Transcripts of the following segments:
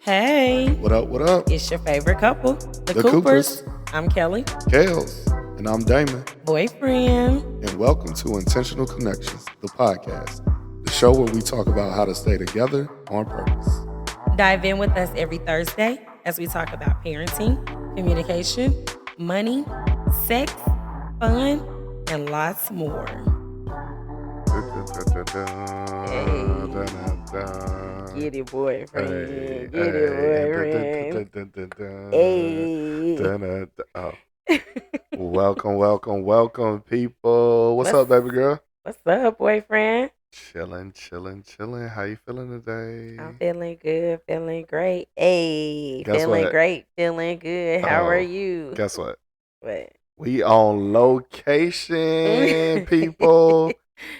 Hey, What up, what up? it's your favorite couple, the The Coopers. I'm Kelly, Kales, and I'm Damon, boyfriend. and welcome to Intentional Connections, the podcast, the show where we talk about how to stay together on purpose. Dive in with us every Thursday as we talk about parenting, communication, money, sex, fun, and lots more. Get it, boyfriend. Get it, boyfriend. Hey. Oh. Welcome, people. What's up, baby girl? What's up, boyfriend? Chilling. How you feeling today? I'm feeling good, feeling great. Hey, Guess feeling what? great, feeling good. How are Oh, you? Guess what? What? We on location, people.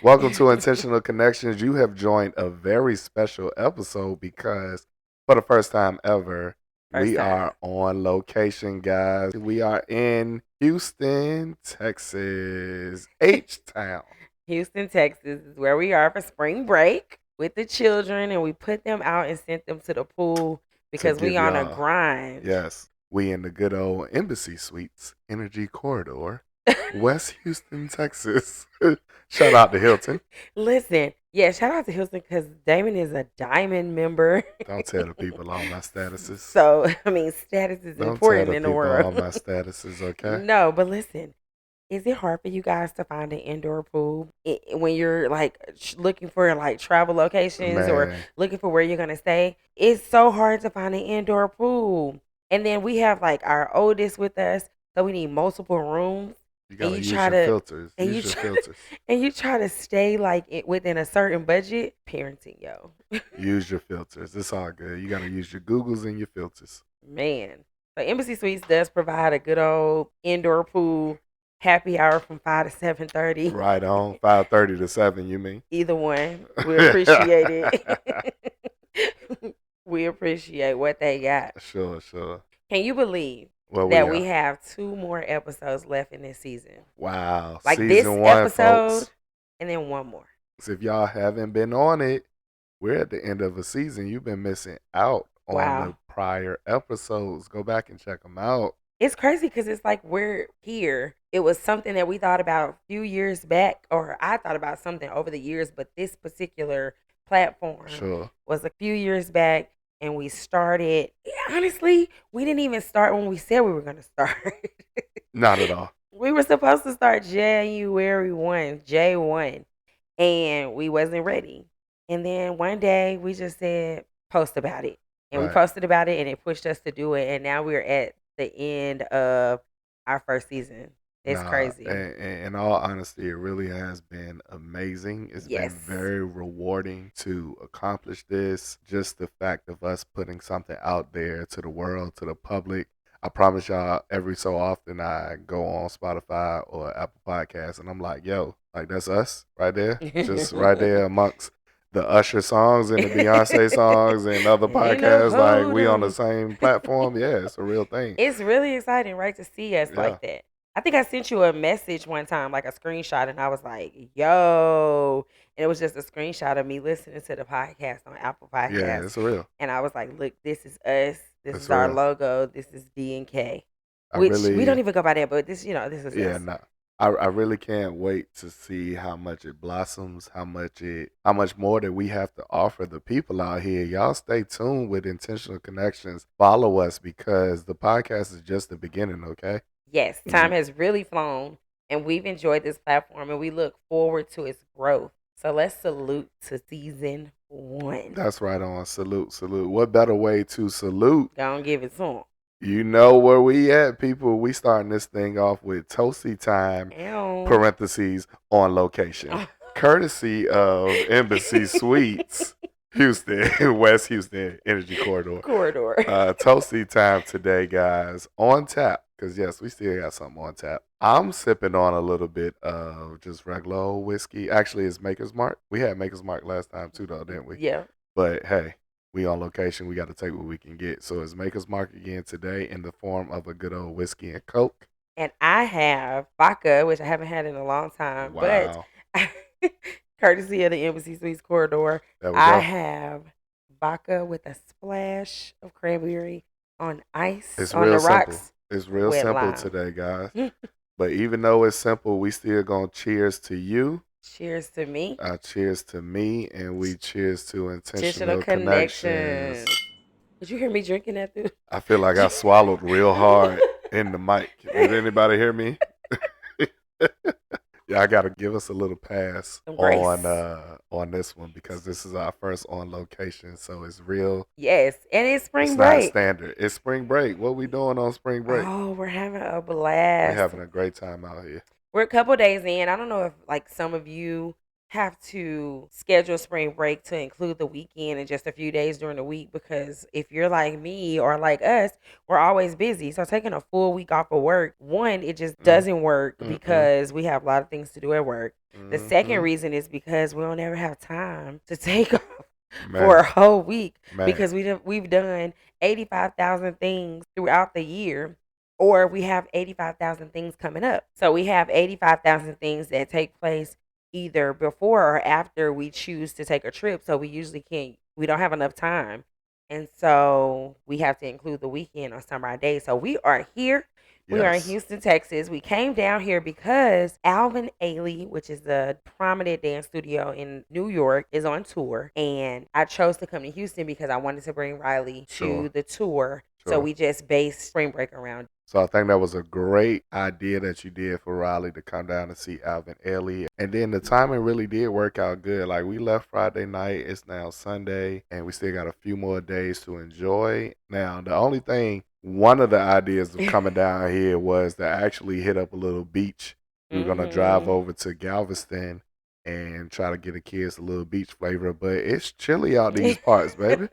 Welcome to Intentional Connections. You have joined a very special episode because for the first time ever, we are on location, guys. We are in Houston, Texas, H-Town. Houston, Texas is where we are for spring break with the children, and we put them out and sent them to the pool because we on a grind. Yes, we in the good old Embassy Suites Energy Corridor, West Houston, Texas. Shout out to Hilton. Listen, yeah, shout out to Hilton because Damon is a diamond member. Don't tell the people all my statuses. So, I mean, status is important in the world. Don't tell the people all my statuses, okay? No, but listen, is it hard for you guys to find an indoor pool when you're like looking for like travel locations or looking for where you're going to stay? It's so hard to find an indoor pool. And then we have like our oldest with us, so we need multiple rooms. You gotta use your filters. Use your filters. And you try to stay like within a certain budget. Parenting, yo. Use your filters. It's all good. You gotta use your Googles and your filters. Man. So Embassy Suites does provide a good old indoor pool. Happy hour from 5 to 7:30. Right on. 5:30 to 7, you mean? Either one. We appreciate it. We appreciate what they got. Sure. Can you believe that we have 2 more episodes left in this season? Wow. Like Season this 1, episode, folks. and then one more. So if y'all haven't been on it, we're at the end of a season. You've been missing out on the prior episodes. Go back and check them out. It's crazy because it's like we're here. It was something that we thought about a few years back, or I thought about something over the years, but this particular platform was a few years back, and we started. Honestly, we didn't even start when we said we were going to start. Not at all. We were supposed to start January 1, J1, and we wasn't ready. And then one day we just said, post about it. And we posted about it, and it pushed us to do it, and now we're at the end of our first season. It's crazy. In all honesty, it really has been amazing. It's been very rewarding to accomplish this. Just the fact of us putting something out there to the world, to the public. I promise y'all, every so often I go on Spotify or Apple Podcasts, and I'm like, yo, like that's us right there. Just right there amongst the Usher songs and the Beyonce songs and other podcasts, like we on the same platform. Yeah, it's a real thing. It's really exciting, right, to see us like that. I think I sent you a message one time, like a screenshot, and I was like, yo. And it was just a screenshot of me listening to the podcast on Apple Podcasts. Yeah, it's real. And I was like, look, this is us. This is our logo. This is D&K. Which we don't even go by that, but this, this is us. Yeah, no. I really can't wait to see how much it blossoms, how much more that we have to offer the people out here. Y'all stay tuned with Intentional Connections. Follow us because the podcast is just the beginning, okay? Yes, time has really flown, and we've enjoyed this platform, and we look forward to its growth. So let's salute to season 1. That's right on. Salute. What better way to salute? Don't give it to them. You know where we at, people. We starting this thing off with Toasty Time, parentheses, on location. Courtesy of Embassy Suites, Houston, West Houston Energy Corridor. Toasty Time today, guys. On tap, because yes, we still got something on tap. I'm sipping on a little bit of just regular old whiskey. Actually, it's Maker's Mark. We had Maker's Mark last time too, though, didn't we? Yeah. But hey, we on location. We got to take what we can get. So it's Maker's Mark again today in the form of a good old whiskey and Coke. And I have vodka, which I haven't had in a long time. Wow. But courtesy of the Embassy Suites Corridor, I have vodka with a splash of cranberry on ice It's on the real simple. rocks It's real with simple lime. today, guys. But even though it's simple, we still gonna cheers to you. Cheers to me. Cheers to me, and we cheers to intentional connections. Did you hear me drinking that through? I feel like I swallowed real hard in the mic. Did anybody hear me? Yeah, I gotta give us a little pass on this one because this is our first on location, so it's real. Yes, and it's spring It's break. not standard. It's spring break. What we doing on spring break? Oh, we're having a blast. We're having a great time out here. We're a couple days in. I don't know if like some of you have to schedule spring break to include the weekend and just a few days during the week, because if you're like me or like us, we're always busy. So taking a full week off of work, one, it just doesn't work because we have a lot of things to do at work. The second reason is because we don't ever have time to take off for a whole week because we've done 85,000 things throughout the year, or we have 85,000 things coming up. So we have 85,000 things that take place either before or after we choose to take a trip. So we usually we don't have enough time. And so we have to include the weekend on some of our days. So we are here. We are in Houston, Texas. We came down here because Alvin Ailey, which is a prominent dance studio in New York, is on tour. And I chose to come to Houston because I wanted to bring Riley to the tour. So we just based spring break around. So I think that was a great idea that you did for Riley to come down and see Alvin Ailey. And then the timing really did work out good. Like, we left Friday night. It's now Sunday, and we still got a few more days to enjoy. Now, the only thing, one of the ideas of coming down here was to actually hit up a little beach. We were going to drive over to Galveston and try to get the kids a little beach flavor, but it's chilly out these parts, baby.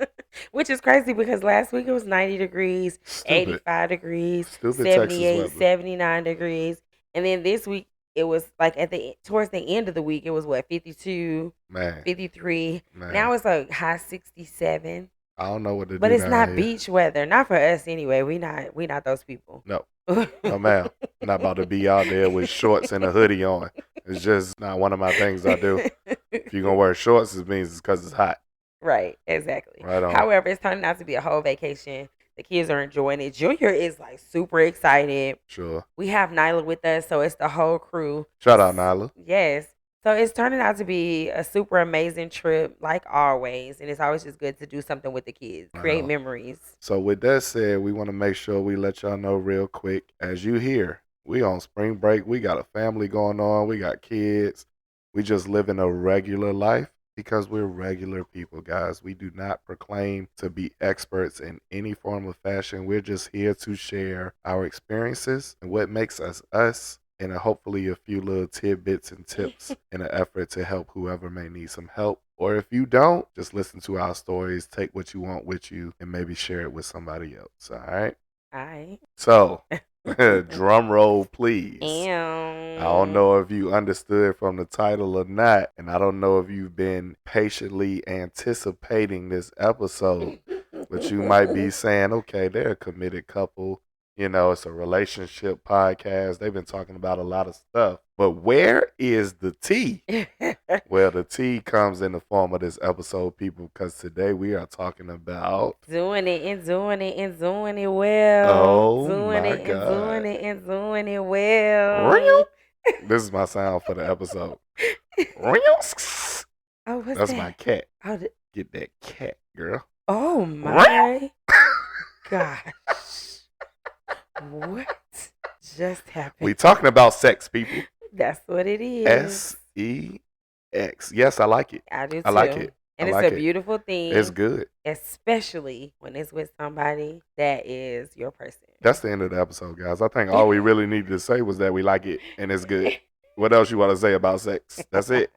Which is crazy because last week it was 90 degrees, 85 degrees, 78, 79 degrees. And then this week it was like towards the end of the week, it was 52, 53. Man. Now it's like high 67. I don't know what to do. But it's not beach weather. Not for us anyway. We not those people. No. No, ma'am. I'm not about to be out there with shorts and a hoodie on. It's just not one of my things I do. If you're going to wear shorts, it means it's because it's hot. Right, exactly. Right on. However, it's turning out to be a whole vacation. The kids are enjoying it. Junior is like super excited. Sure. We have Nyla with us, so it's the whole crew. Shout out, Nyla. Yes. So it's turning out to be a super amazing trip, like always. And it's always just good to do something with the kids, create memories. So with that said, we want to make sure we let y'all know real quick. As you hear, we on spring break. We got a family going on. We got kids. We just living a regular life because we're regular people, guys. We do not proclaim to be experts in any form of fashion. We're just here to share our experiences and what makes us us, and hopefully a few little tidbits and tips in an effort to help whoever may need some help. Or if you don't, just listen to our stories, take what you want with you, and maybe share it with somebody else. All right? All right. So, drum roll, please. I don't know if you understood from the title or not, and I don't know if you've been patiently anticipating this episode, but you might be saying, okay, they're a committed couple. You know, it's a relationship podcast. They've been talking about a lot of stuff. But where is the tea? Well, the tea comes in the form of this episode, people, because today we are talking about doing it and doing it and doing it well. Oh, doing my it God. and doing it and doing it well. This is my sound for the episode. Oh, what's That's that? my cat. Oh, Get that cat, girl. Oh, my gosh. What just happened? We talking about sex, people. That's what it is. SEX. Yes, I like it. I do too. I like it. And it's a beautiful thing. It's good. Especially when it's with somebody that is your person. That's the end of the episode, guys. I think all we really needed to say was that we like it and it's good. What else you want to say about sex? That's it.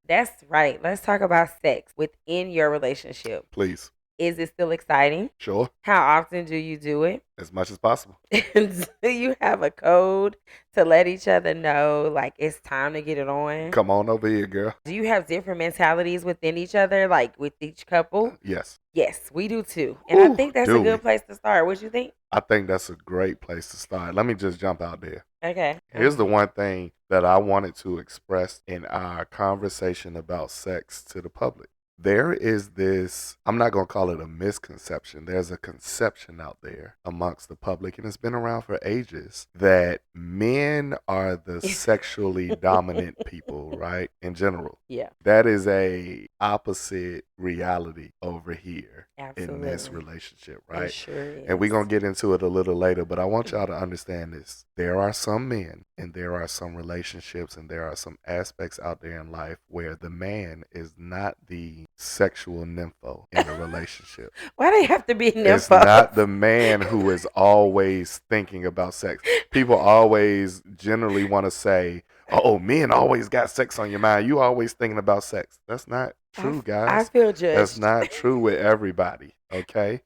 That's right. Let's talk about sex within your relationship. Please. Is it still exciting? Sure. How often do you do it? As much as possible. Do you have a code to let each other know, like, it's time to get it on? Come on over here, girl. Do you have different mentalities within each other, like with each couple? Yes. Yes, we do too. And I think that's a good place to start. What you think? I think that's a great place to start. Let me just jump out there. Okay. Here's the one thing that I wanted to express in our conversation about sex to the public. there is this, I'm not going to call it a misconception. There's a conception out there amongst the public, and it's been around for ages, that men are the sexually dominant people, right? In general. Yeah. That is a opposite reality over here. Absolutely. In this relationship, right? It sure is. And we're going to get into it a little later, but I want y'all to understand this. There are some men and there are some relationships and there are some aspects out there in life where the man is not the sexual nympho in the relationship. Why do they have to be nymphos? It's not the man who is always thinking about sex. People always generally want to say, oh, men always got sex on your mind. You always thinking about sex. That's not true, guys. I feel judged. That's not true with everybody, okay?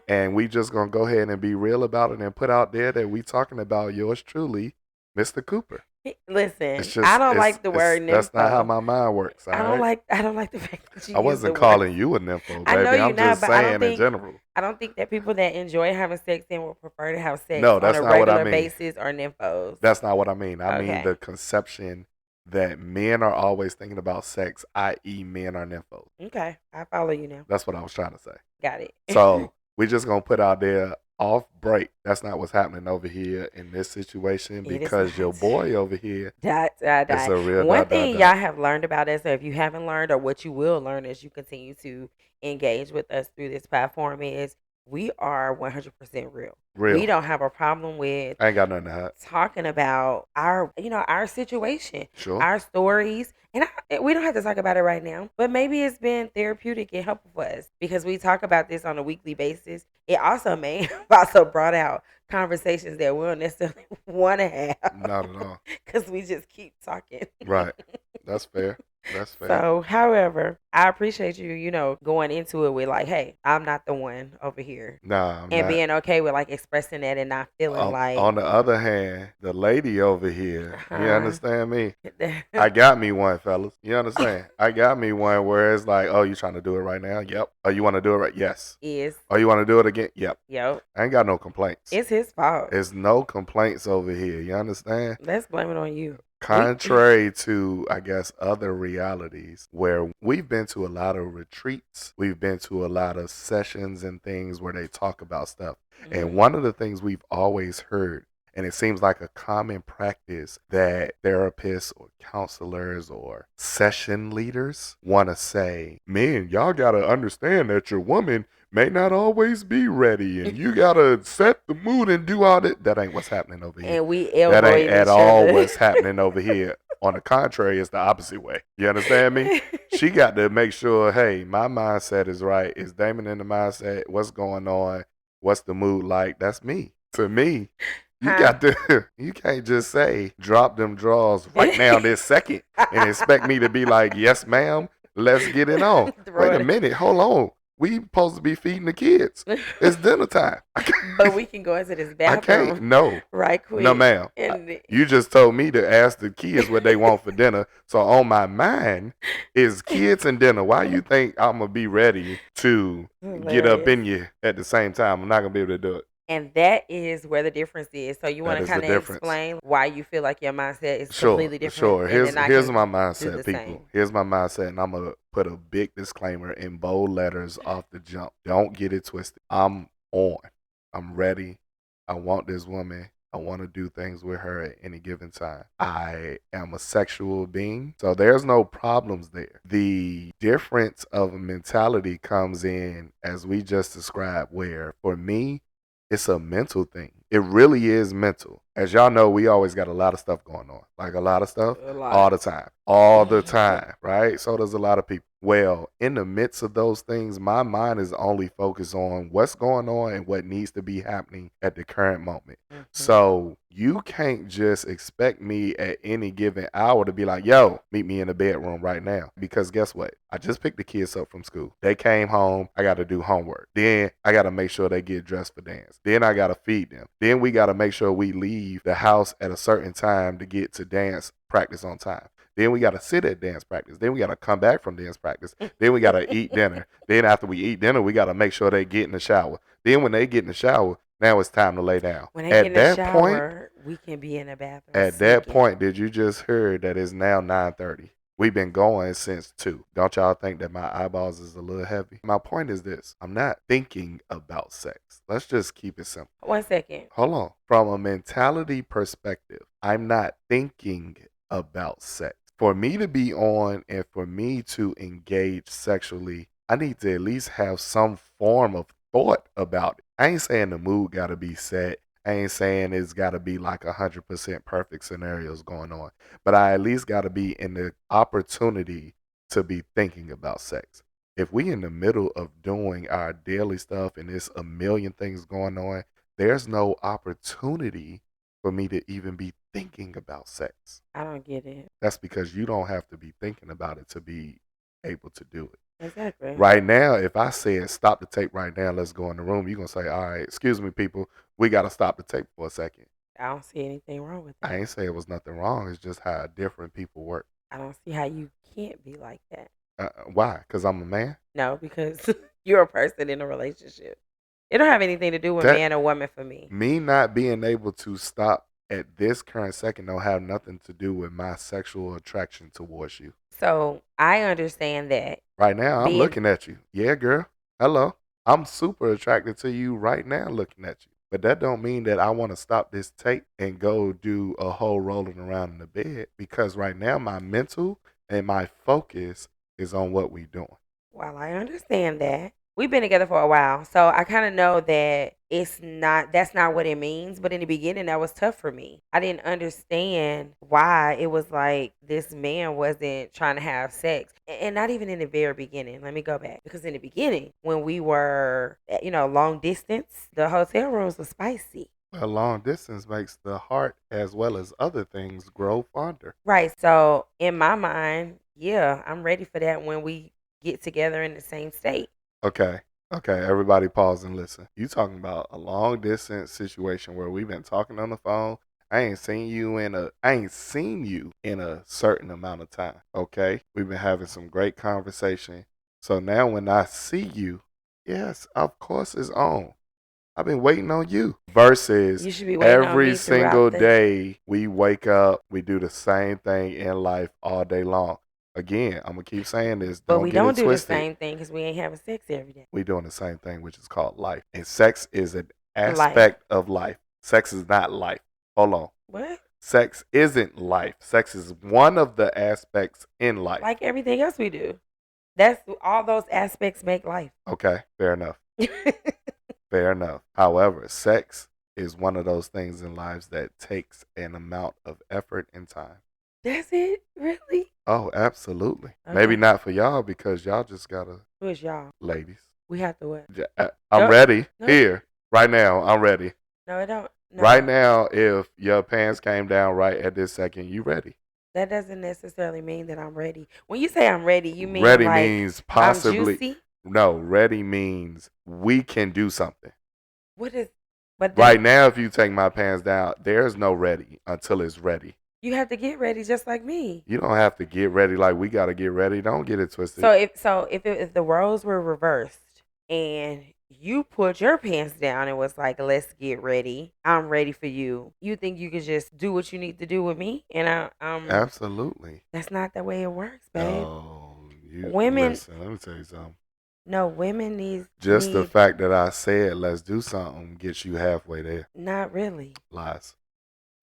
And we just going to go ahead and be real about it and put out there that we talking about yours truly, Mr. Cooper. Listen, I don't like the word nympho. That's not how my mind works. I don't like the fact that you I wasn't calling you a nympho, baby. I know you're I'm just not, but saying in general. I don't think that people that enjoy having sex and will prefer to have sex on a regular basis are nymphos. That's not what I mean. I mean the conception that men are always thinking about sex, i.e. men are nymphos. Okay, I follow you now. That's what I was trying to say. Got it. So we just going to put out there off break. That's not what's happening over here in this situation because your boy over here is a real One thing y'all have learned about us, or if you haven't learned, or what you will learn as you continue to engage with us through this platform, is we are 100% real. We don't have a problem with I ain't got nothing to hide. Talking about our situation, our stories. And we don't have to talk about it right now, but maybe it's been therapeutic and helpful for us because we talk about this on a weekly basis. It also brought out conversations that we don't necessarily want to have. Not at all. Because we just keep talking. Right. That's fair. That's fair. So, however, I appreciate you, going into it with like, hey, I'm not the one over here. Nah, and being okay with like expressing that and not feeling like. On the other hand, the lady over here, you understand me? I got me one, fellas. You understand? I got me one where it's like, oh, you trying to do it right now? Yep. Oh, you want to do it right? Yes. Yes. Oh, you want to do it again? Yep. Yep. I ain't got no complaints. It's his fault. There's no complaints over here. You understand? Let's blame it on you. Contrary to, I guess, other realities where we've been to a lot of retreats, we've been to a lot of sessions and things where they talk about stuff. Mm-hmm. And one of the things we've always heard, and it seems like a common practice that therapists or counselors or session leaders want to say, man, y'all got to understand that your woman may not always be ready and you got to set the mood and do all that. That ain't what's happening over here. And that ain't at all what's happening over here. On the contrary, it's the opposite way. You understand me? She got to make sure, hey, my mindset is right. Is Damon in the mindset? What's going on? What's the mood like? That's me. To me, you can't just say, drop them drawers right now this second and expect me to be like, yes, ma'am, let's get it on. Wait a minute, hold on. We supposed to be feeding the kids. It's dinner time. But we can go into this bathroom. I can't. No. Right quick. No, ma'am. You just told me to ask the kids what they want for dinner. So on my mind is kids and dinner. Why you think I'm going to be ready to get up in you at the same time? I'm not going to be able to do it. And that is where the difference is. So you want to kind of explain why you feel like your mindset is completely different? Sure. Here's my mindset, people. Here's my mindset, and I'm going to put a big disclaimer in bold letters off the jump. Don't get it twisted. I'm on. I'm ready. I want this woman. I want to do things with her at any given time. I am a sexual being, so there's no problems there. The difference of mentality comes in, as we just described, where for me, it's a mental thing. It really is mental. As y'all know, we always got a lot of stuff going on. Like a lot of stuff all the time. All the time, right? So does a lot of people. Well, in the midst of those things, my mind is only focused on what's going on and what needs to be happening at the current moment. Mm-hmm. So you can't just expect me at any given hour to be like, yo, meet me in the bedroom right now. Because guess what? I just picked the kids up from school. They came home. I got to do homework. Then I got to make sure they get dressed for dance. Then I got to feed them. Then we got to make sure we leave the house at a certain time to get to dance practice on time. Then we got to sit at dance practice. Then we got to come back from dance practice. Then we got to eat dinner. Then after we eat dinner, we got to make sure they get in the shower. Then when they get in the shower, now it's time to lay down. When they get in the shower, we can be in the bathroom. At that point, did you just hear that it's now 9:30? We've been going since 2. Don't y'all think that my eyeballs is a little heavy? My point is this. I'm not thinking about sex. Let's just keep it simple. 1 second. Hold on. From a mentality perspective, I'm not thinking about sex. For me to be on and for me to engage sexually, I need to at least have some form of thought about it. I ain't saying the mood got to be set. I ain't saying it's got to be like 100% perfect scenarios going on, but I at least got to be in the opportunity to be thinking about sex. If we in the middle of doing our daily stuff and there's a million things going on, there's no opportunity for me to even be thinking about sex. I don't get it. That's because you don't have to be thinking about it to be able to do it. Exactly. Right now, if I said stop the tape right now, let's go in the room, you're going to say, all right, excuse me, people, we got to stop the tape for a second. I don't see anything wrong with that. I ain't say it was nothing wrong. It's just how different people work. I don't see how you can't be like that. Why? Because I'm a man? No, because you're a person in a relationship. It don't have anything to do with man or woman for me. Me not being able to stop at this current second don't have nothing to do with my sexual attraction towards you. So I understand that. Right now, I'm looking at you. Yeah, girl. Hello. I'm super attracted to you right now looking at you. But that don't mean that I want to stop this tape and go do a whole rolling around in the bed, because right now my mental and my focus is on what we doing. Well, I understand that. We've been together for a while, so I kind of know that that's not what it means. But in the beginning, that was tough for me. I didn't understand why it was like this man wasn't trying to have sex. And not even in the very beginning. Let me go back. Because in the beginning, when we were, long distance, the hotel rooms were spicy. A long distance makes the heart as well as other things grow fonder. Right. So in my mind, yeah, I'm ready for that when we get together in the same state. Okay, everybody pause and listen. You talking about a long distance situation where we've been talking on the phone. I ain't seen you in a certain amount of time. Okay? We've been having some great conversation. So now when I see you, yes, of course it's on. I've been waiting on you. Versus you should be waiting every on me single day we wake up, we do the same thing in life all day long. Again, I'm going to keep saying this. But we don't do the same thing because we ain't having sex every day. We doing the same thing, which is called life. And sex is an aspect of life. Sex is not life. Hold on. What? Sex isn't life. Sex is one of the aspects in life. Like everything else we do. That's all those aspects make life. Okay, fair enough. Fair enough. However, sex is one of those things in lives that takes an amount of effort and time. That's it? Really? Oh, absolutely. Okay. Maybe not for y'all because y'all just gotta. Who is y'all? Ladies. We have to what? I'm ready. No. Here. Right now, I'm ready. No, it don't. No. Right now, if your pants came down right at this second, you ready. That doesn't necessarily mean that I'm ready. When you say I'm ready, you mean ready like means possibly. I'm juicy? No, ready means we can do something. What is? But right now, if you take my pants down, there's no ready until it's ready. You have to get ready just like me. You don't have to get ready like we got to get ready. Don't get it twisted. So if the roles were reversed and you put your pants down and was like, let's get ready, I'm ready for you, you think you could just do what you need to do with me? And I'm absolutely. That's not the way it works, babe. Oh, women. Listen, let me tell you something. No, women need. The fact that I said let's do something gets you halfway there. Not really. Lies.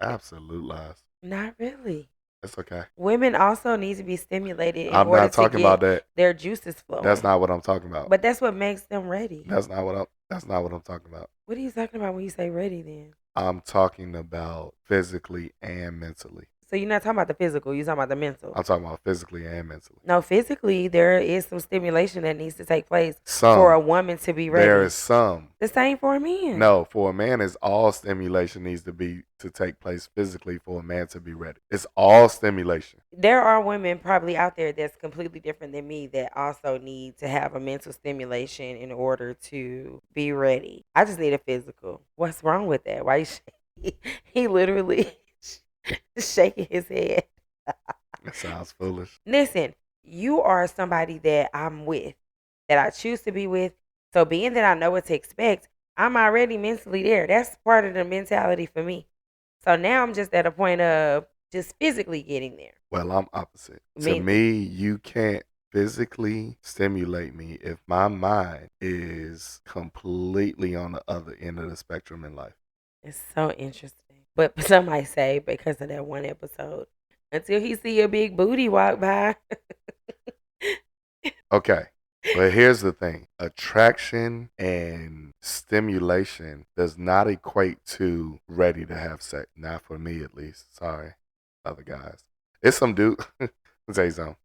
Absolute lies. Not really. That's okay. Women also need to be stimulated in I'm order not talking to get about that. Their juices flowing. That's not what I'm talking about. But that's what makes them ready. That's not what I'm talking about. What are you talking about when you say ready then? I'm talking about physically and mentally. So you're not talking about the physical, you're talking about the mental. I'm talking about physically and mentally. No, physically, there is some stimulation that needs to take place for a woman to be ready. There is some. The same for a man. No, for a man, is all stimulation needs to take place physically for a man to be ready. It's all stimulation. There are women probably out there that's completely different than me that also need to have a mental stimulation in order to be ready. I just need a physical. What's wrong with that? Why he literally... shaking his head. That sounds foolish. Listen, you are somebody that I'm with, that I choose to be with. So being that I know what to expect, I'm already mentally there. That's part of the mentality for me. So now I'm just at a point of, just physically getting there. Well, I'm opposite. To me, you can't physically stimulate me if my mind is completely on the other end of the spectrum in life. It's so interesting. But somebody say because of that one episode, until he see a big booty walk by. Okay. But here's the thing. Attraction and stimulation does not equate to ready to have sex. Not for me, at least. Sorry, other guys. It's some dude. Let me tell you something.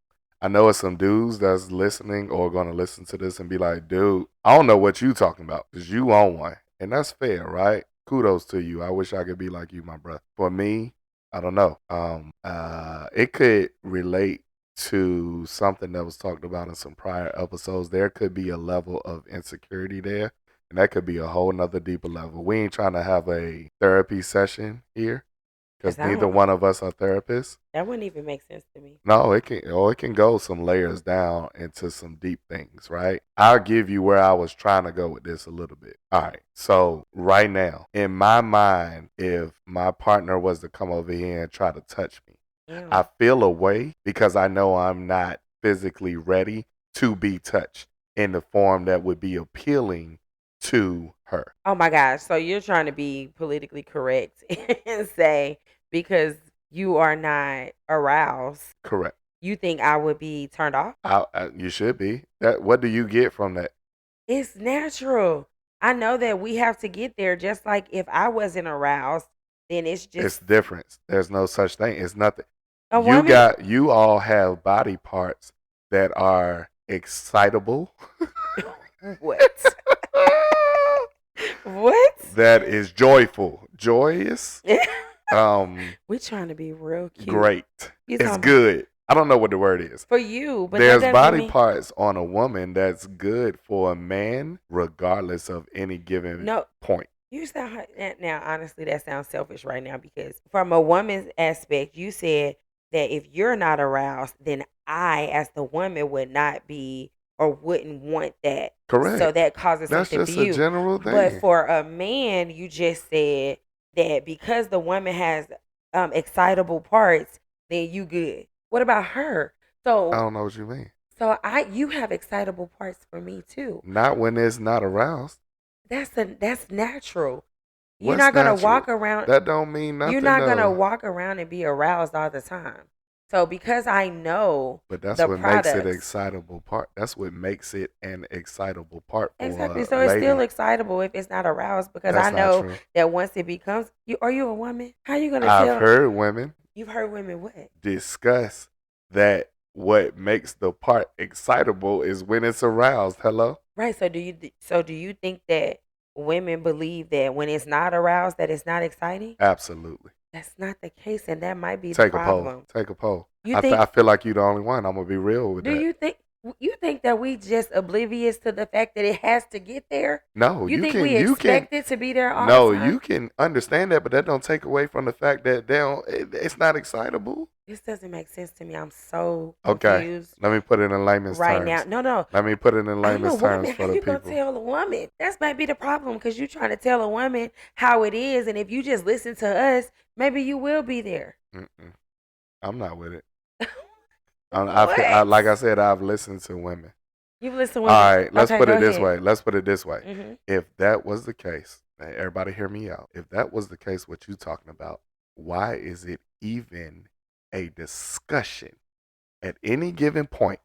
I know it's some dudes that's listening or going to listen to this and be like, dude, I don't know what you talking about because you own one. And that's fair, right? Kudos to you. I wish I could be like you, my brother. For me, I don't know. It could relate to something that was talked about in some prior episodes. There could be a level of insecurity there, and that could be a whole nother deeper level. We ain't trying to have a therapy session here because neither one of us are therapists. That wouldn't even make sense to me. No, it can go some layers down into some deep things, right? I'll give you where I was trying to go with this a little bit. All right. So right now, in my mind, if my partner was to come over here and try to touch me, I feel a way because I know I'm not physically ready to be touched in the form that would be appealing to her. Oh my gosh. So you're trying to be politically correct and say because you are not aroused. Correct. You think I would be turned off? You should be. What do you get from that? It's natural. I know that we have to get there. Just like if I wasn't aroused, then it's different. There's no such thing. It's nothing. You all have body parts that are excitable. What? What? That is joyful. Joyous. We're trying to be real cute. Great. It's good. I don't know what the word is. For you, but there's body parts on a woman that's good for a man regardless of any given point. You sound now, honestly, that sounds selfish right now because from a woman's aspect, you said that if you're not aroused, then I, as the woman, would not be or wouldn't want that. Correct. So that causes something for you. That's just a general thing. But for a man, you just said that because the woman has excitable parts, then you good. What about her? So I don't know what you mean. So you have excitable parts for me too. Not when it's not aroused. That's natural. You're not gonna walk around. That don't mean nothing. You're not gonna walk around and be aroused all the time. So because I know, but that's what makes it excitable part. That's what makes it an excitable part. For exactly. So it's still excitable if it's not aroused because I know that once it becomes, are you a woman? How are you gonna? I've heard women. You've heard women what? Discuss that what makes the part excitable is when it's aroused. Hello. Right. So do you think that women believe that when it's not aroused that it's not exciting? Absolutely. That's not the case, and that might be the problem. Take a poll. I feel like you're the only one. I'm gonna be real with that. Do you think that we just oblivious to the fact that it has to get there? No, you think we expect it to be there all the time? No, you can understand that, but that don't take away from the fact that it's not excitable. This doesn't make sense to me. I'm so confused. Okay, let me put it in layman's terms. Right now, no. Let me put it in layman's terms for the people. How you gonna tell a woman? That might be the problem because you're trying to tell a woman how it is, and if you just listen to us, maybe you will be there. I'm not with it. Like I said, I've listened to women. You've listened to women. All right, let's put it this way. Let's put it this way. Mm-hmm. If that was the case, everybody hear me out. If that was the case, what you talking about, why is it even a discussion at any given point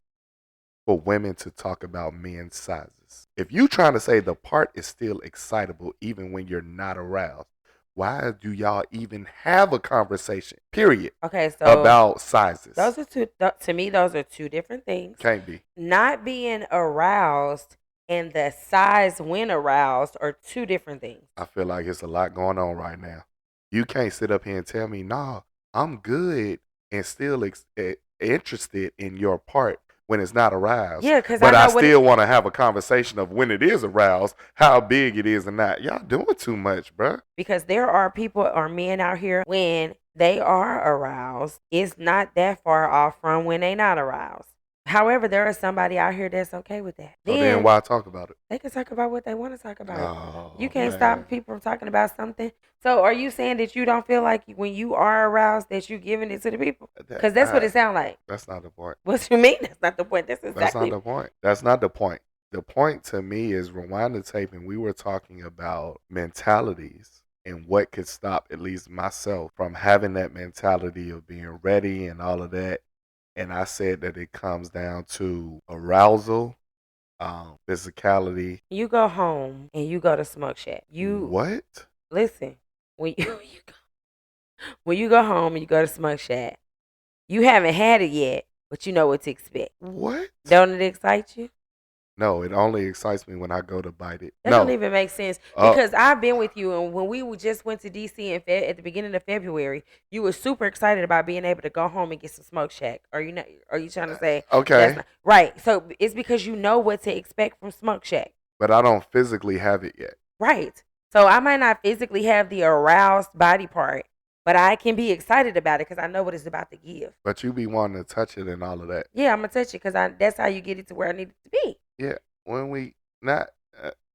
for women to talk about men's sizes? If you trying to say the part is still excitable even when you're not aroused, why do y'all even have a conversation? Period. Okay, so about sizes. Those are two. To me, those are two different things. Can't be. Not being aroused and the size when aroused are two different things. I feel like it's a lot going on right now. You can't sit up here and tell me, "Nah, I'm good," and still interested in your part when it's not aroused. Yeah, because I still want to have a conversation of when it is aroused, how big it is, and not. Y'all doing too much, bruh. Because there are people or men out here when they are aroused, it's not that far off from when they not aroused. However, there is somebody out here that's okay with that. So then why talk about it? They can talk about what they want to talk about. Oh, you can't stop people from talking about something. So are you saying that you don't feel like when you are aroused that you're giving it to the people? Because that's what it sounds like. That's not the point. What you mean? That's not the point. That's not the point. That's not the point. The point to me is rewind the tape, and we were talking about mentalities and what could stop at least myself from having that mentality of being ready and all of that. And I said that it comes down to arousal, physicality. You go home and you go to Smoke Shack. What? Listen, when you go home and you go to Smoke Shack, you haven't had it yet, but you know what to expect. What? Don't it excite you? No, it only excites me when I go to bite it. That don't even make sense because I've been with you, and when we just went to DC at the beginning of February, you were super excited about being able to go home and get some Smoke Shack. Are you not? Are you trying to say okay? Right. So it's because you know what to expect from Smoke Shack. But I don't physically have it yet. Right. So I might not physically have the aroused body part, but I can be excited about it because I know what it's about to give. But you be wanting to touch it and all of that. Yeah, I'm gonna touch it because that's how you get it to where I need it to be. Yeah, when we not.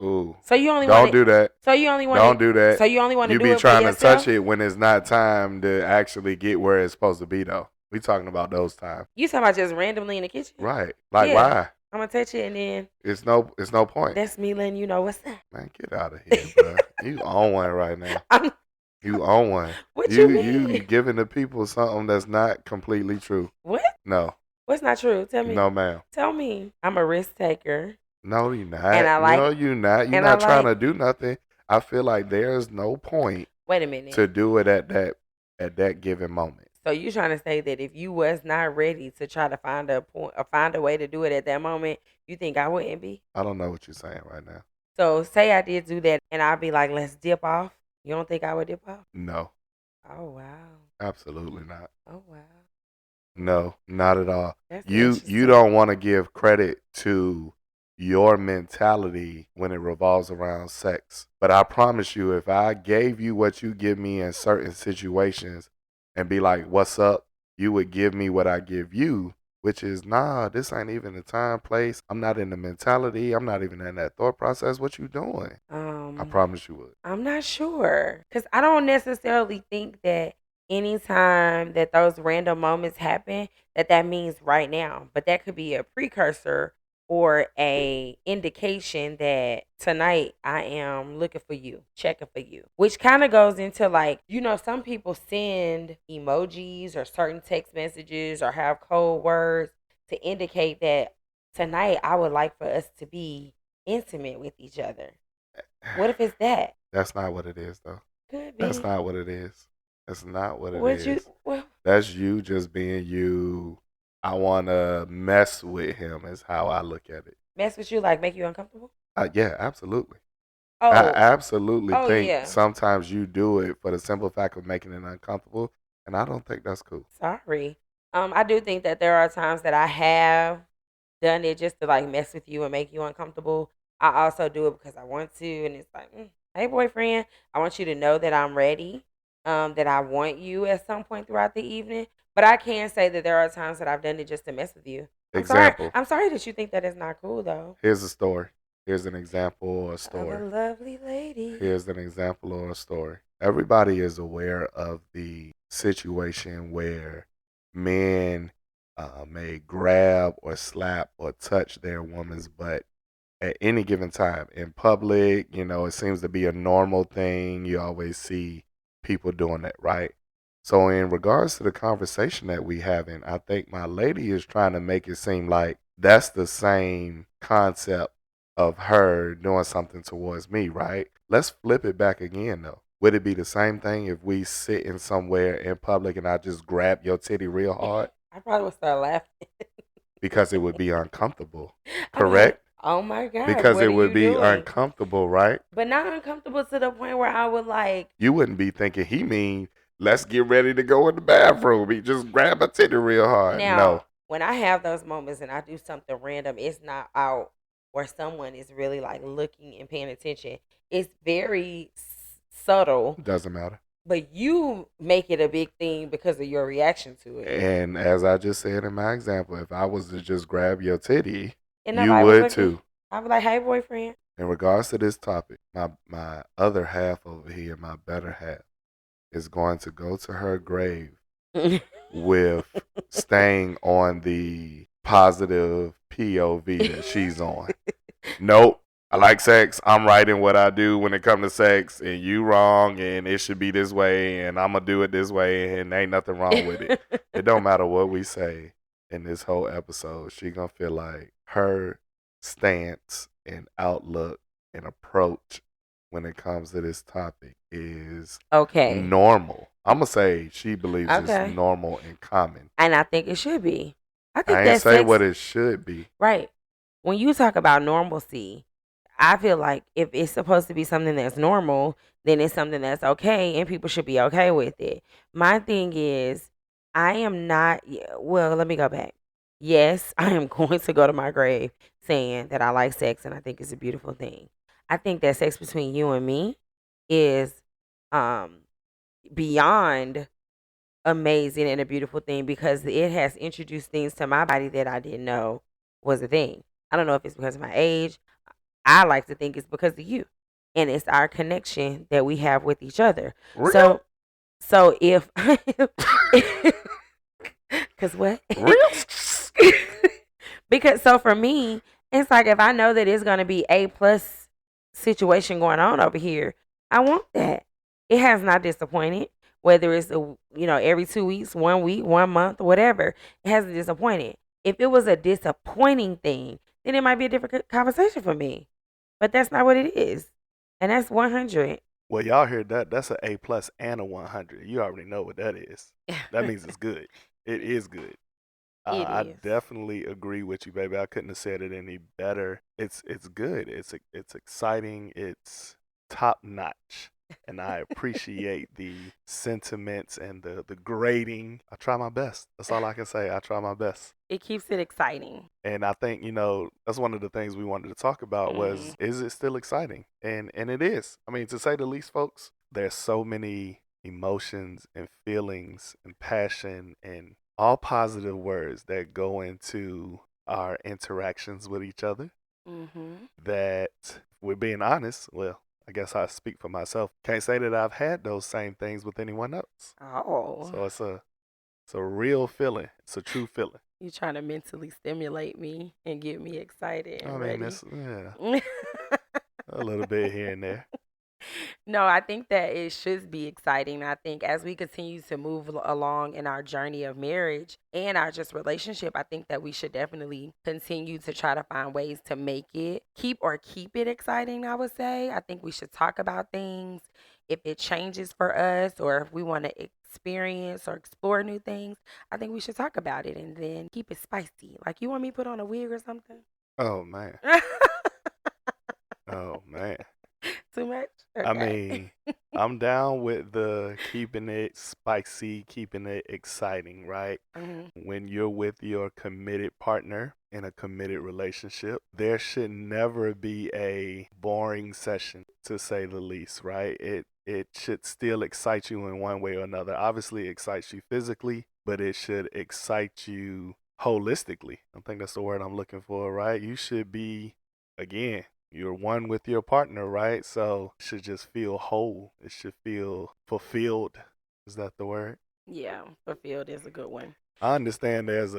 Ooh. So you only don't do that. So you only want don't do that. So you only want to do it. You be trying to touch it when it's not time to actually get where it's supposed to be though. We talking about those times. You talking about just randomly in the kitchen? Right. Like why? I'm gonna touch it and then it's no point. That's me letting you know what's that. Man, get out of here, bro. You on one right now. You on one. What you mean? You giving the people something that's not completely true. What? No. What's not true? Tell me. No, ma'am. Tell me. I'm a risk taker. No, you're not. And I like. No, you're not. You're not trying to do nothing. I feel like there's no point. Wait a minute. To do it at that given moment. So you trying to say that if you was not ready to try to find a point or find a way to do it at that moment, you think I wouldn't be? I don't know what you're saying right now. So say I did do that and I'd be like, let's dip off. You don't think I would dip off? No. Oh wow. Absolutely not. Oh wow. No, not at all. That's you don't want to give credit to your mentality when it revolves around sex. But I promise you, if I gave you what you give me in certain situations and be like, what's up? You would give me what I give you, which is, nah, this ain't even the time, place. I'm not in the mentality. I'm not even in that thought process. What you doing? I promise you would. I'm not sure. Because I don't necessarily think that anytime that those random moments happen, that means right now. But that could be a precursor or a indication that tonight I am looking for you, checking for you, which kind of goes into like, some people send emojis or certain text messages or have code words to indicate that tonight I would like for us to be intimate with each other. What if it's that? That's not what it is, though. Could be. That's not what it is. That's not what it is. Well, that's you just being you. I want to mess with him is how I look at it. Mess with you, like make you uncomfortable? Yeah, absolutely. Oh, I absolutely think yeah. sometimes you do it for the simple fact of making it uncomfortable, and I don't think that's cool. Sorry. I do think that there are times that I have done it just to like mess with you and make you uncomfortable. I also do it because I want to, and it's like, hey, boyfriend, I want you to know that I'm ready, that I want you at some point throughout the evening. But I can say that there are times that I've done it just to mess with you. Example. I'm sorry that you think that is not cool, though. Here's a story. Here's an example or a story. Of a lovely lady. Here's an example or a story. Everybody is aware of the situation where men may grab or slap or touch their woman's butt at any given time in public. It seems to be a normal thing. You always see people doing that, right? So in regards to the conversation that we having, I think my lady is trying to make it seem like that's the same concept of her doing something towards me, right? Let's flip it back again, though. Would it be the same thing if we sitting somewhere in public and I just grab your titty real hard? I probably would start laughing. Because it would be uncomfortable, correct? Oh my God. Because it would be uncomfortable, right? But not uncomfortable to the point where I would like. You wouldn't be thinking he mean, let's get ready to go in the bathroom. He just grab a titty real hard. Now, no. When I have those moments and I do something random, it's not out where someone is really like looking and paying attention. It's very subtle. Doesn't matter. But you make it a big thing because of your reaction to it. And as I just said in my example, if I was to just grab your titty, And you nobody was would looking. too. I'd be like, hey, boyfriend. In regards to this topic, my other half over here, my better half, is going to go to her grave with staying on the positive POV that she's on. Nope. I like sex. I'm right in what I do when it comes to sex, and you wrong, and it should be this way, and I'm gonna do it this way, and ain't nothing wrong with it. It don't matter what we say in this whole episode. She gonna feel like her stance and outlook and approach when it comes to this topic is okay. Normal. I'm gonna say she believes it's normal and common, and I think it should be. I ain't say what it should be. Right. When you talk about normalcy, I feel like if it's supposed to be something that's normal, then it's something that's okay, and people should be okay with it. My thing is, I am not. Well, let me go back. Yes, I am going to go to my grave saying that I like sex and I think it's a beautiful thing. I think that sex between you and me is beyond amazing and a beautiful thing because it has introduced things to my body that I didn't know was a thing. I don't know if it's because of my age. I like to think it's because of you. And it's our connection that we have with each other. Real? So if cause what? Real? Because so for me, it's like if I know that it's gonna be A+ situation going on over here, I want that. It has not disappointed. Whether it's every 2 weeks, 1 week, 1 month, whatever, it hasn't disappointed. If it was a disappointing thing, then it might be a different conversation for me. But that's not what it is, and that's 100. Well, y'all heard that? That's an A+ and a 100. You already know what that is. That means it's good. It is good. I definitely agree with you, baby. I couldn't have said it any better. It's good. It's exciting. It's top notch. And I appreciate the sentiments and the grading. I try my best. That's all I can say. I try my best. It keeps it exciting. And I think, that's one of the things we wanted to talk about was, is it still exciting? And it is. I mean, to say the least, folks, there's so many emotions and feelings and passion and all positive words that go into our interactions with each other that, if we're being honest, well, I guess I speak for myself. Can't say that I've had those same things with anyone else. Oh. So it's a real feeling. It's a true feeling. You trying to mentally stimulate me and get me excited and ready. Yeah. A little bit here and there. No, I think that it should be exciting. I think as we continue to move along in our journey of marriage and our just relationship, I think that we should definitely continue to try to find ways to make it keep it exciting, I would say. I think we should talk about things. If it changes for us or if we want to experience or explore new things, I think we should talk about it and then keep it spicy. Like, you want me to put on a wig or something? Oh, man. Oh, man. Too much? Okay. I mean, I'm down with the keeping it spicy, keeping it exciting, right? When you're with your committed partner in a committed relationship, there should never be a boring session, to say the least, right? It should still excite you in one way or another. Obviously, it excites you physically, but it should excite you holistically. I think that's the word I'm looking for, right? You should be, again, you're one with your partner, right? So it should just feel whole. It should feel fulfilled. Is that the word? Yeah, fulfilled is a good one. I understand there's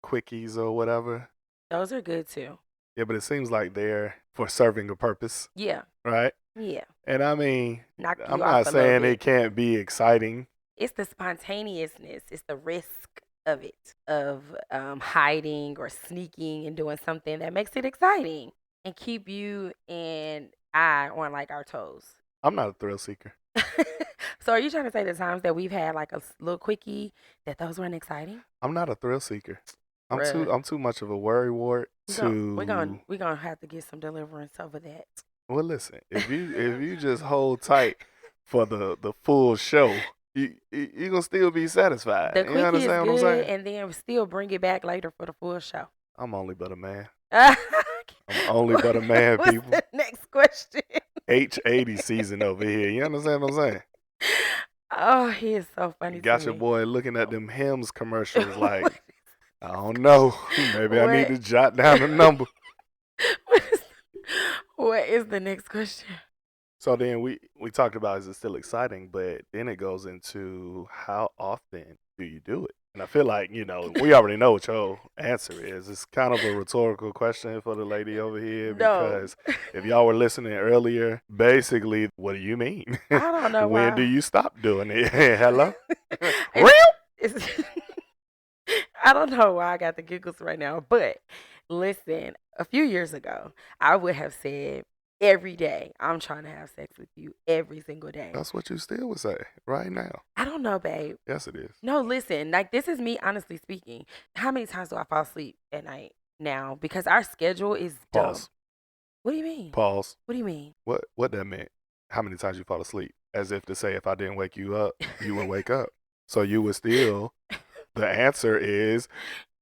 quickies or whatever. Those are good too. Yeah, but it seems like they're for serving a purpose. Yeah. Right? Yeah. And I mean, I'm not saying it can't be exciting. It's the spontaneousness. It's the risk of it, of hiding or sneaking and doing something that makes it exciting and keep you and I on like our toes. I'm not a thrill seeker. So are you trying to say the times that we've had like a little quickie that those weren't exciting? I'm not a thrill seeker. I'm too much of a worrywart We're gonna have to get some deliverance over that. Well, listen, if you just hold tight for the full show, you gonna still be satisfied. The quickie is good, and then still bring it back later for the full show. I'm only but a man. I'm only but a man, people. What's the next question? H80 season over here. You understand what I'm saying? Oh, he is so funny to Got your me. boy looking at them Hims commercials like, I don't know. Maybe I need What? to jot down the number. What is, what is the next question? So then we talked about is it still exciting, but then it goes into how often do you do it? And I feel like, we already know what your answer is. It's kind of a rhetorical question for the lady over here No. because if y'all were listening earlier, basically, what do you mean? I don't know When do why. you stop doing it? Hello? It's, Real? it's I don't know why I got the giggles right now, but listen, a few years ago, I would have said every day, I'm trying to have sex with you every single day. That's what you still would say right now. I don't know, babe. Yes, it is. No, listen, like this is me honestly speaking. How many times do I fall asleep at night now? Because our schedule is dumb. Pause. What do you mean? Pause. What do you mean? What that meant? How many times you fall asleep? As if to say, if I didn't wake you up, you would wake up. So you would still. The answer is,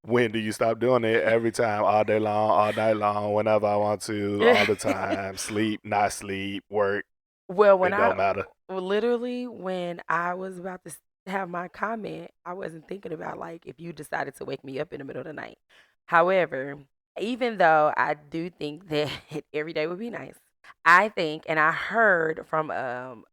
when do you stop doing it? Every time, all day long, all night long, whenever I want to, all the time. Sleep, not sleep, work. Well, It don't matter. literally when I was about to have my comment, I wasn't thinking about like if you decided to wake me up in the middle of the night. However, even though I do think that every day would be nice, I think, and I heard from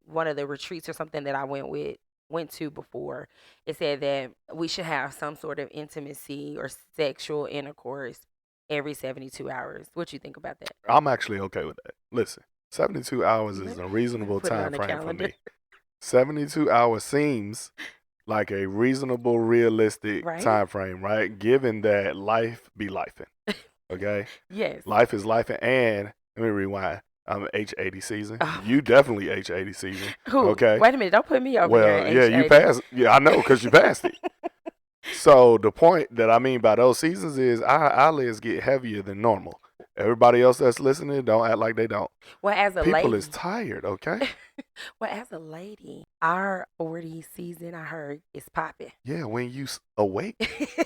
one of the retreats or something that I went to before, it said that we should have some sort of intimacy or sexual intercourse every 72 hours. What you think about that? I'm actually okay with that. Listen, 72 hours is a Let me reasonable put it time on the frame for calendar. me. 72 hours seems like a reasonable, realistic Right? time frame, right? Given that life be lifing. Okay? Yes. Life is life, and let me rewind. I'm H80 season. Oh. You definitely H80 season. Who? Okay. Wait a minute. Don't put me over Well, here. yeah, you passed. Yeah, I know because you passed it. So the point that I mean by those seasons is our eyelids get heavier than normal. Everybody else that's listening, don't act like they don't. Well, as a People lady, is tired, okay? well, as a lady, our 40 season, I heard, is popping. Yeah, when you awake,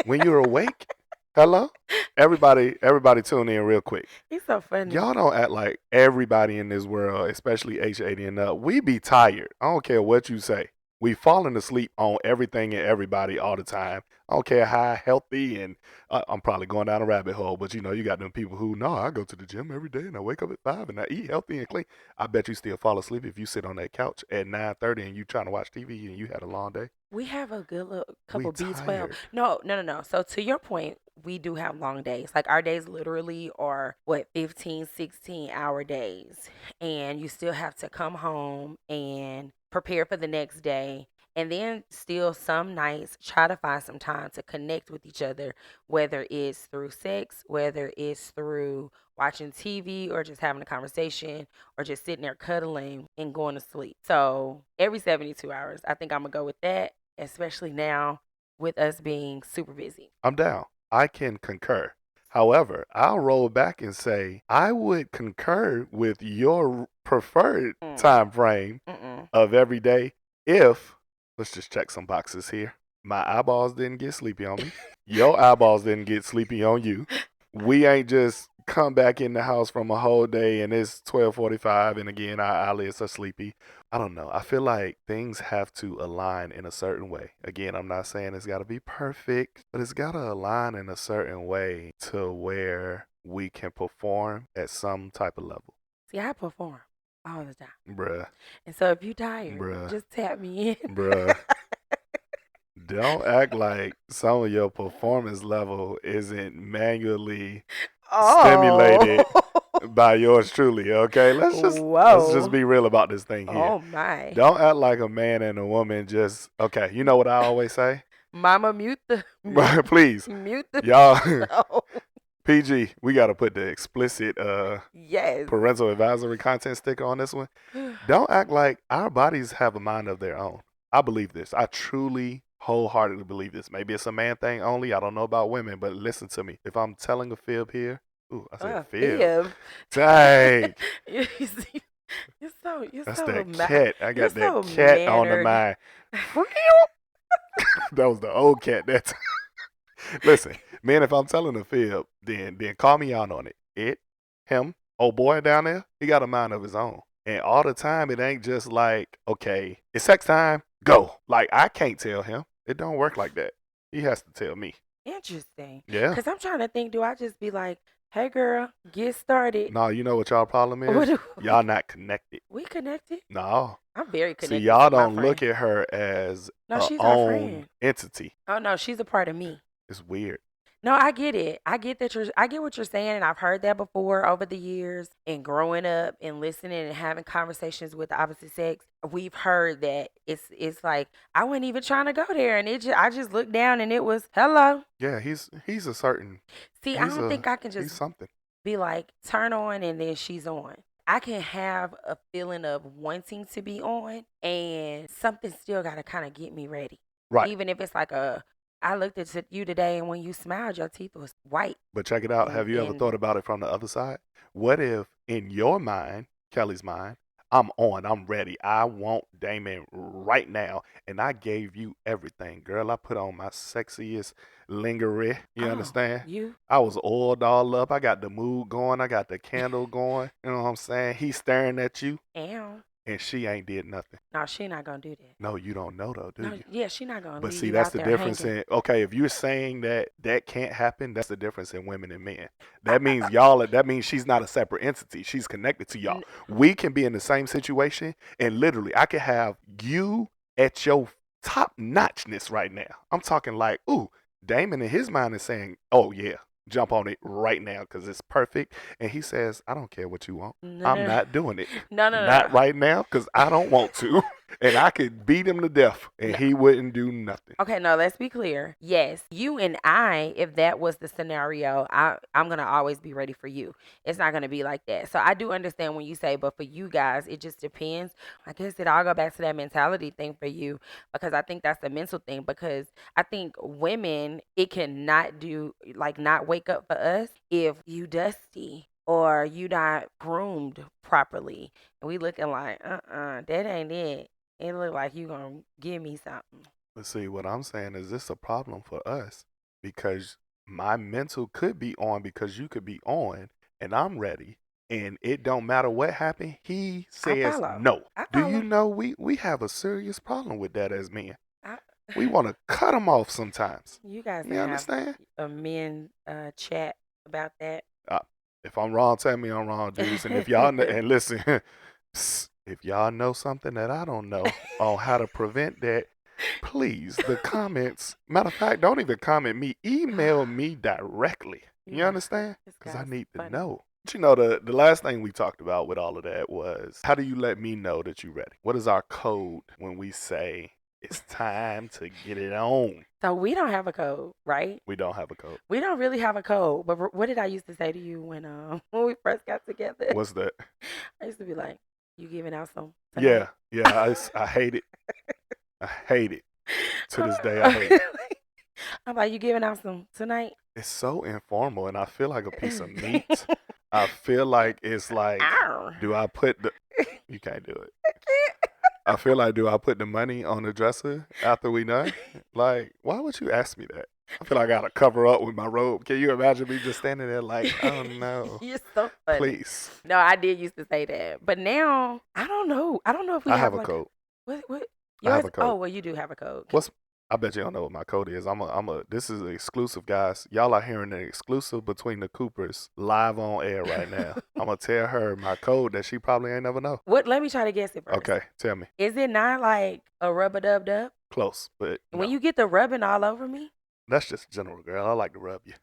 when you're awake. Hello, everybody tune in real quick. He's so funny. Y'all don't act like everybody in this world, especially H80 and up, we be tired. I don't care what you say. We falling asleep on everything and everybody all the time. I don't care how healthy and I'm probably going down a rabbit hole, but you got them people who, no, I go to the gym every day and I wake up at 5 and I eat healthy and clean. I bet you still fall asleep if you sit on that couch at 9:30 and you trying to watch TV and you had a long day. We have a good little couple We B12. tired. No. So to your point, we do have long days. Like our days literally are what 15, 16-hour days. And you still have to come home and prepare for the next day. And then still some nights try to find some time to connect with each other, whether it's through sex, whether it's through watching TV or just having a conversation or just sitting there cuddling and going to sleep. So every 72 hours, I think I'm going to go with that, especially now with us being super busy. I'm down. I can concur. However, I'll roll back and say I would concur with your preferred time frame of every day if, let's just check some boxes here. My eyeballs didn't get sleepy on me. Your eyeballs didn't get sleepy on you. We ain't just come back in the house from a whole day and it's 12:45 and again our eyelids are sleepy. I don't know. I feel like things have to align in a certain way. Again, I'm not saying it's got to be perfect, but it's got to align in a certain way to where we can perform at some type of level. See, I perform all the time. Bruh. And so if you tired, Bruh. just tap me in. Bruh. Don't act like some of your performance level isn't manually stimulated by yours truly, okay? Let's just be real about this thing here. Oh my. Don't act like a man and a woman just okay. You know what I always say? Mama, mute the please. Mute the Y'all PG, we gotta put the explicit yes parental advisory content sticker on this one. Don't act like our bodies have a mind of their own. I believe this. I truly wholeheartedly believe this. Maybe it's a man thing only. I don't know about women, but listen to me. If I'm telling a fib here, ooh, I said fib. Dang. You're That's so that cat. I got that so cat on the mannered. mind. That was the old cat that time. Listen, man, if I'm telling a fib, then call me out on it. Him, old boy down there, he got a mind of his own. And all the time, it ain't just like, okay, it's sex time, go. Like, I can't tell him. It don't work like that. He has to tell me. Interesting. Yeah. Because I'm trying to think, do I just be like, hey, girl, get started? No, you know what y'all problem What is? do Y'all not connected. we connected? No. I'm very See, connected y'all to my don't look friend. at her as No, a she's our own friend. entity. Oh, no, she's a part of me. It's weird. No, I get it. I get what you're saying, and I've heard that before over the years. And growing up and listening and having conversations with the opposite sex, we've heard that it's like I wasn't even trying to go there, and I just looked down and it was hello. Yeah, he's a certain See, I don't think I can he's just something. be like turn on and then she's on. I can have a feeling of wanting to be on, and something still got to kind of get me ready. Right. Even if it's like I looked at you today, and when you smiled, your teeth was white. But check it out. And Have you ever thought about it from the other side? What if in your mind, Kelly's mind, I'm on, I'm ready. I want Damon right now. And I gave you everything, girl. I put on my sexiest lingerie. You understand? You? I was oiled all up. I got the mood going. I got the candle going. You know what I'm saying? He's staring at you. And she ain't did nothing. No, she not gonna do that. No, you don't know though, do No, you? yeah, she not gonna But leave see, you that's out the there difference hanging. okay, if you're saying that can't happen, that's the difference in women and men. That means that means she's not a separate entity. She's connected to y'all. We can be in the same situation, and literally I could have you at your top notchness right now. I'm talking like, ooh, Damon in his mind is saying, oh yeah, jump on it right now because it's perfect. And he says, I don't care what you want. I'm not doing it. No. Not right now because I don't want to. And I could beat him to death and he wouldn't do nothing. Okay, no, let's be clear. Yes, you and I, if that was the scenario, I'm going to always be ready for you. It's not going to be like that. So I do understand when you say, but for you guys, it just depends. I guess it all go back to that mentality thing for you, because I think that's the mental thing. Because I think women, it cannot do, like, not wake up for us if you dusty or you not groomed properly. And we looking like, that ain't it. It look like you gonna give me something. But see, what I'm saying is this a problem for us because my mental could be on because you could be on and I'm ready. And it don't matter what happened. He says no. Do you know we have a serious problem with that as men? We want to cut them off sometimes. You guys you understand? Have a men chat about that. If I'm wrong, tell me I'm wrong, Juice. And if y'all and listen, if y'all know something that I don't know on how to prevent that, please, the comments. Matter of fact, don't even comment me. Email me directly. You understand? Because I need to know. But you know, the last thing we talked about with all of that was how do you let me know that you're ready? What is our code when we say it's time to get it on? So we don't have a code, right? We don't have a code. We don't really have a code. But what did I used to say to you when we first got together? What's that? I used to be like, you giving out some tonight? Yeah. I hate it. I hate it. To this day, I hate it. I'm like, you giving out some tonight? It's so informal, and I feel like a piece of meat. I feel like it's like, do I put the... You can't do it. I feel like, do I put the money on the dresser after we done? Like, why would you ask me that? I feel like I gotta cover up with my robe. Can you imagine me just standing there like, oh no. You're so funny. Please. No, I did used to say that. But now, I don't know. I don't know if we have a code. What? I have a code. Oh, well, you do have a code. I bet you don't know what my code is. This is exclusive, guys. Y'all are hearing the exclusive between the Coopers live on air right now. I'm gonna tell her my code that she probably ain't never know. What? Let me try to guess it first. Okay, tell me. Is it not like a rub-a-dub-dub? Close, but no. When you get the rubbing all over me? That's just general, girl. I like to rub you.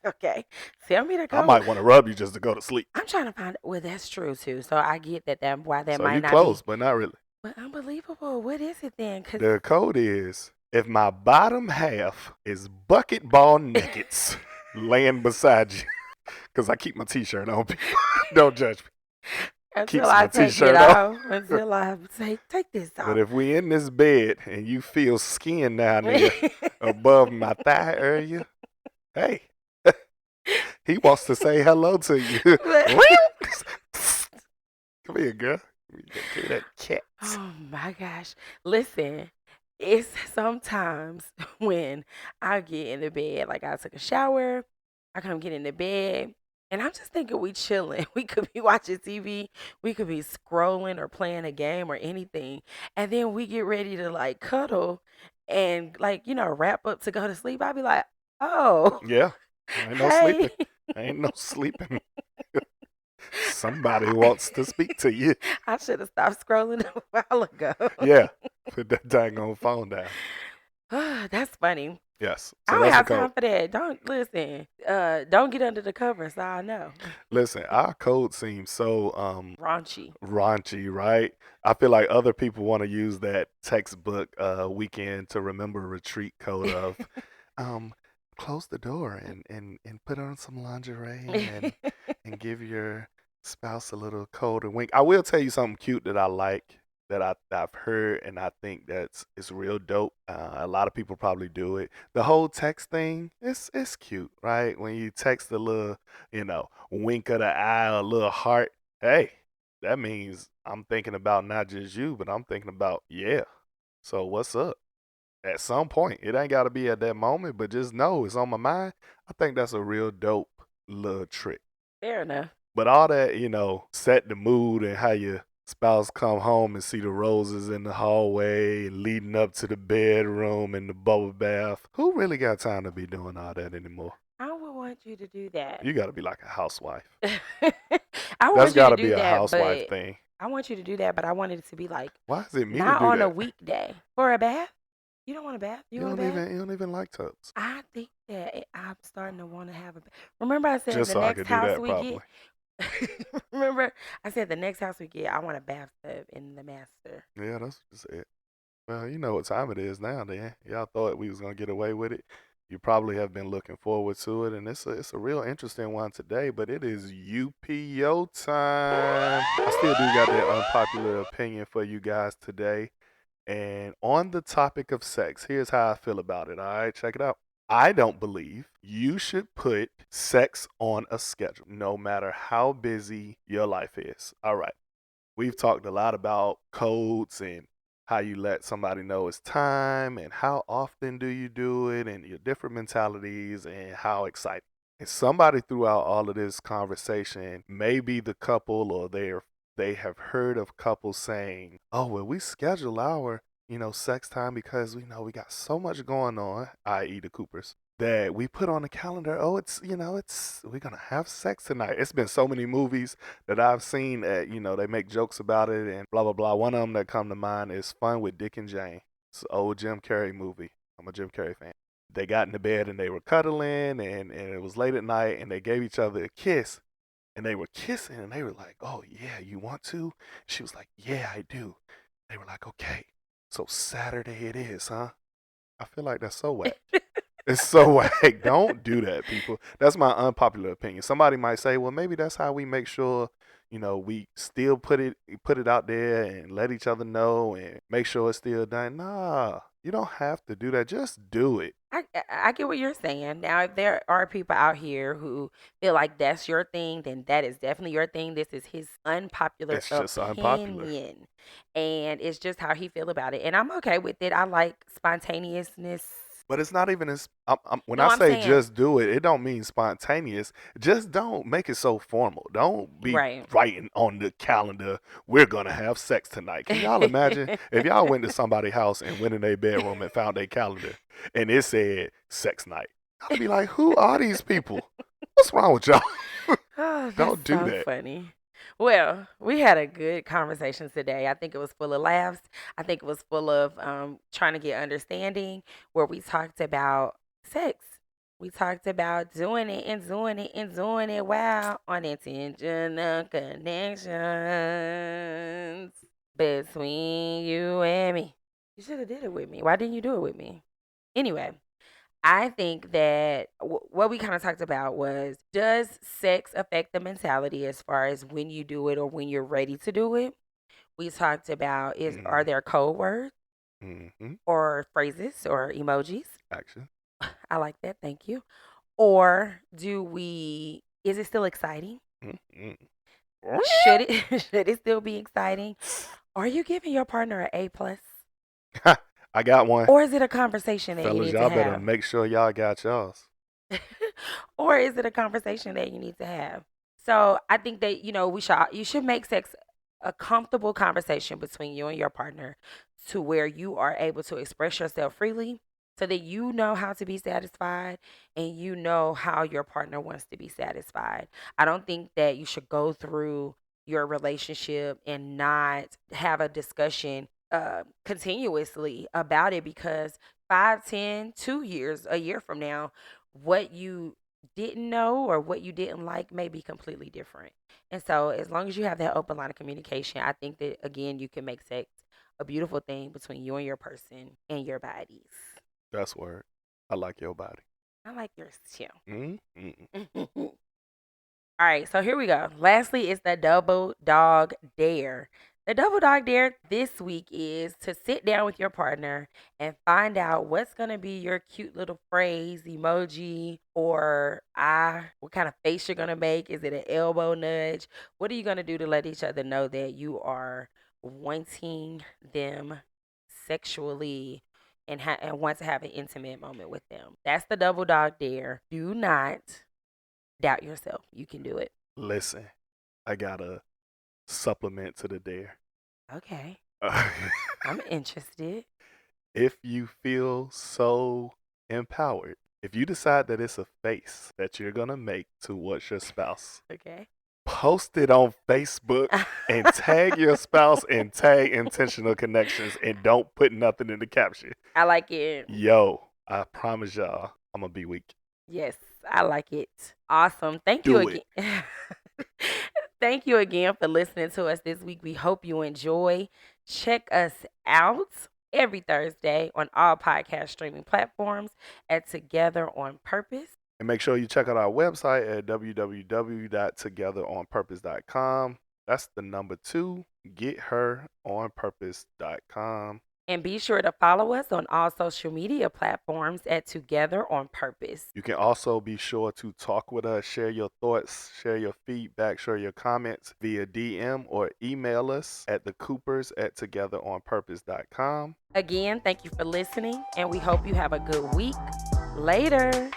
Okay. Tell me the code. I might want to rub you just to go to sleep. I'm trying to find well, that's true too. So I get why that so might you not close, be. But not really. But unbelievable. What is it then? The code is if my bottom half is bucket ball naked laying beside you. Because I keep my t-shirt on. Don't judge me. Until I take it off. Until I say, take this off. But if we in this bed and you feel skin down there above my thigh area, hey, he wants to say hello to you. Come here, girl. Get that cat. Oh my gosh. Listen, it's sometimes when I get in the bed, like I took a shower, I come get in the bed, And I'm just thinking we chilling. We could be watching TV, we could be scrolling or playing a game or anything. And then we get ready to like cuddle and like, wrap up to go to sleep. I'd be like, oh, Yeah. Ain't no hey. sleeping. Ain't no sleeping. Somebody wants to speak to you. I should have stopped scrolling a while ago. Yeah. Put that daggone phone down. That's funny. Yes. I So don't that's the have time code. for that. Don't listen. Don't get under the covers. So I know. Listen, our code seems so Raunchy. raunchy, right? I feel like other people want to use that textbook weekend to remember retreat code of um close the door and put on some lingerie and give your spouse a little cold and wink. I will tell you something cute that I like that I've heard and I think it's real dope. A lot of people probably do it. The whole text thing, it's cute, right? When you text a little, wink of the eye, a little heart. Hey, that means I'm thinking about not just you, but I'm thinking about yeah. So what's up? At some point, it ain't got to be at that moment, but just know it's on my mind. I think that's a real dope little trick. Fair enough. But all that, set the mood and how your spouse come home and see the roses in the hallway and leading up to the bedroom and the bubble bath. Who really got time to be doing all that anymore? I would want you to do that. You got to be like a housewife. I That's want you got to to be do a that, housewife but thing. I want you to do that, but I want it to be like Why is it me to not do on a that? weekday for a bath. You don't want a bath. You want a bath? You don't even like tubs. I think that I'm starting to want to have a bath. Remember, I said Just the so I next could do house that we properly. get. Remember, I said the next house we get, I want a bathtub in the master. Yeah, that's just it. Well, you know what time it is now, then. Y'all thought we was gonna get away with it. You probably have been looking forward to it, and it's a real interesting one today. But it is UPO time. I still do got that unpopular opinion for you guys today. And on the topic of sex, here's how I feel about it. All right, check it out. I don't believe you should put sex on a schedule, no matter how busy your life is. All right. We've talked a lot about codes and how you let somebody know it's time and how often do you do it and your different mentalities and how exciting. And somebody throughout all of this conversation may be the couple or they have heard of couples saying, "Oh, well, we schedule our, sex time because we know we got so much going on," i.e. the Coopers, that we put on the calendar, "Oh, we're going to have sex tonight." It's been so many movies that I've seen that, they make jokes about it and blah, blah, blah. One of them that come to mind is Fun with Dick and Jane. It's an old Jim Carrey movie. I'm a Jim Carrey fan. They got into bed and they were cuddling and it was late at night and they gave each other a kiss and they were kissing and they were like, "Oh, yeah, you want to?" She was like, "Yeah, I do." They were like, "Okay, so Saturday it is, huh?" I feel like that's so whack. It's so whack. Don't do that, people. That's my unpopular opinion. Somebody might say, "Well, maybe that's how we make sure, we still put it out there and let each other know and make sure it's still done." Nah, you don't have to do that. Just do it. I get what you're saying. Now, if there are people out here who feel like that's your thing, then that is definitely your thing. This is his unpopular It's just unpopular. opinion, and it's just how he feel about it. And I'm okay with it. I like spontaneousness. But it's not even as when No, I I'm say saying just do it, it don't mean spontaneous. Just don't make it so formal. Don't be right. writing on the calendar, "We're gonna have sex tonight." Can y'all imagine if y'all went to somebody's house and went in their bedroom and found their calendar and it said sex night? I'd be like, "Who are these people? What's wrong with y'all?" Oh, that's Don't do so that. funny. Well, we had a good conversation today. I think it was full of laughs. I think it was full of trying to get understanding, where we talked about sex. We talked about doing it and doing it and doing it. Wow, on intentional connections between you and me. You should have did it with me. Why didn't you do it with me? Anyway, I think that what we kind of talked about was, does sex affect the mentality as far as when you do it or when you're ready to do it? We talked about, are Mm-hmm. there code words Mm-hmm. or phrases or emojis? Action. I like that. Thank you. Or is it still exciting? Mm-hmm. Should it should it still be exciting? Are you giving your partner an A plus? I got one. Or is it a conversation that you Fellas, need to y'all better have? make sure y'all got y'all's. or is it a conversation that you need to have? So I think that you should make sex a comfortable conversation between you and your partner, to where you are able to express yourself freely, so that you know how to be satisfied and you know how your partner wants to be satisfied. I don't think that you should go through your relationship and not have a discussion continuously about it, because 5, 10, 2 years, a year from now, what you didn't know or what you didn't like may be completely different. And so, as long as you have that open line of communication, I think that, again, you can make sex a beautiful thing between you and your person and your bodies. That's word. I like your body. I like yours too. Mm-hmm. All right, so here we go. Lastly, is the double dog dare. The double dog dare this week is to sit down with your partner and find out what's going to be your cute little phrase, emoji, or what kind of face you're going to make. Is it an elbow nudge? What are you going to do to let each other know that you are wanting them sexually and want to have an intimate moment with them? That's the double dog dare. Do not doubt yourself. You can do it. Listen, I got a supplement to the dare. Okay. I'm interested. If you feel so empowered, if you decide that it's a face that you're going to make towards your spouse, okay, post it on Facebook and tag your spouse and tag Intentional Connections, and don't put nothing in the caption. I like it. Yo, I promise y'all, I'm going to be weak. Yes, I like it. Awesome. Thank you again. Thank you again for listening to us this week. We hope you enjoy. Check us out every Thursday on all podcast streaming platforms at Together on Purpose. And make sure you check out our website at www.togetheronpurpose.com. That's the number 2, getheronpurpose.com. And be sure to follow us on all social media platforms at Together on Purpose. You can also be sure to talk with us, share your thoughts, share your feedback, share your comments via DM or email us at thecoopers@togetheronpurpose.com. Again, thank you for listening, and we hope you have a good week. Later.